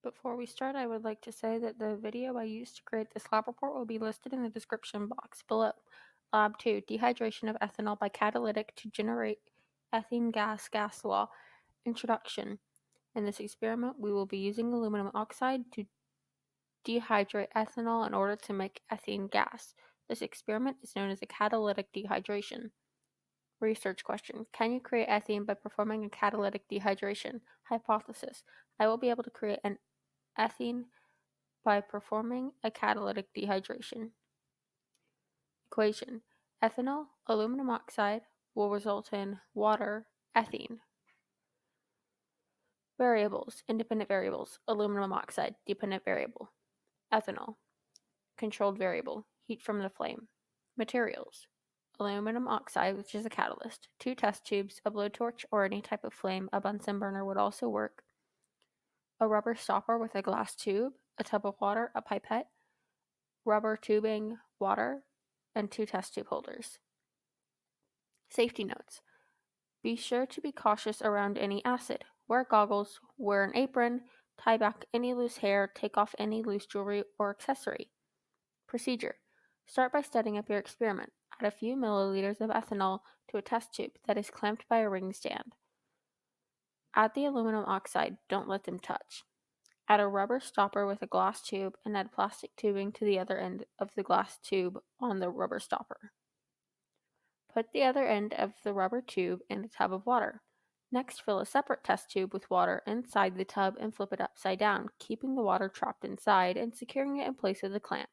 Before we start, I would like to say that the video I used to create this lab report will be listed in the description box below. Lab 2, Dehydration of Ethanol by Catalytic to Generate Ethene Gas Law. Introduction. In this experiment, we will be using aluminum oxide to dehydrate ethanol in order to make ethene gas. This experiment is known as a catalytic dehydration. Research question. Can you create ethene by performing a catalytic dehydration? Hypothesis. I will be able to create an ethene by performing a catalytic dehydration. Equation. Ethanol, aluminum oxide, will result in water, ethene. Variables. Independent variables. Aluminum oxide, dependent variable. Ethanol. Controlled variable. Heat from the flame. Materials. Aluminum oxide, which is a catalyst. 2 test tubes, a blowtorch, or any type of flame. A Bunsen burner would also work. A rubber stopper with a glass tube, a tub of water, a pipette, rubber tubing, water, and 2 test tube holders. Safety notes. Be sure to be cautious around any acid. Wear goggles, wear an apron, tie back any loose hair, take off any loose jewelry or accessory. Procedure. Start by setting up your experiment. Add a few milliliters of ethanol to a test tube that is clamped by a ring stand. Add the aluminum oxide, don't let them touch. Add a rubber stopper with a glass tube and add plastic tubing to the other end of the glass tube on the rubber stopper. Put the other end of the rubber tube in a tub of water. Next, fill a separate test tube with water inside the tub and flip it upside down, keeping the water trapped inside and securing it in place with a clamp.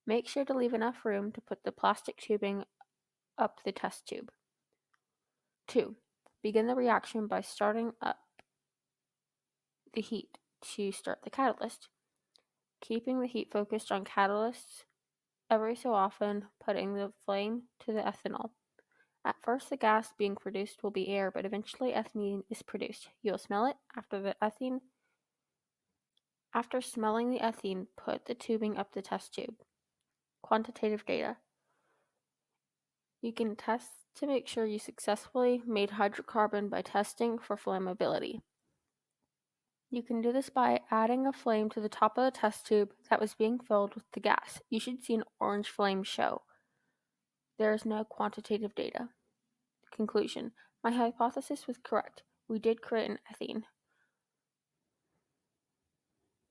Make sure to leave enough room to put the plastic tubing up the test tube. 2. Begin the reaction by starting up the heat to start the catalyst, keeping the heat focused on catalysts, every so often putting the flame to the ethanol. At first, the gas being produced will be air, but eventually ethylene is produced. You'll smell it After smelling the ethylene, put the tubing up the test tube. Quantitative data. You can test to make sure you successfully made hydrocarbon by testing for flammability. You can do this by adding a flame to the top of the test tube that was being filled with the gas. You should see an orange flame show. There is no quantitative data. Conclusion. My hypothesis was correct. We did create an ethene.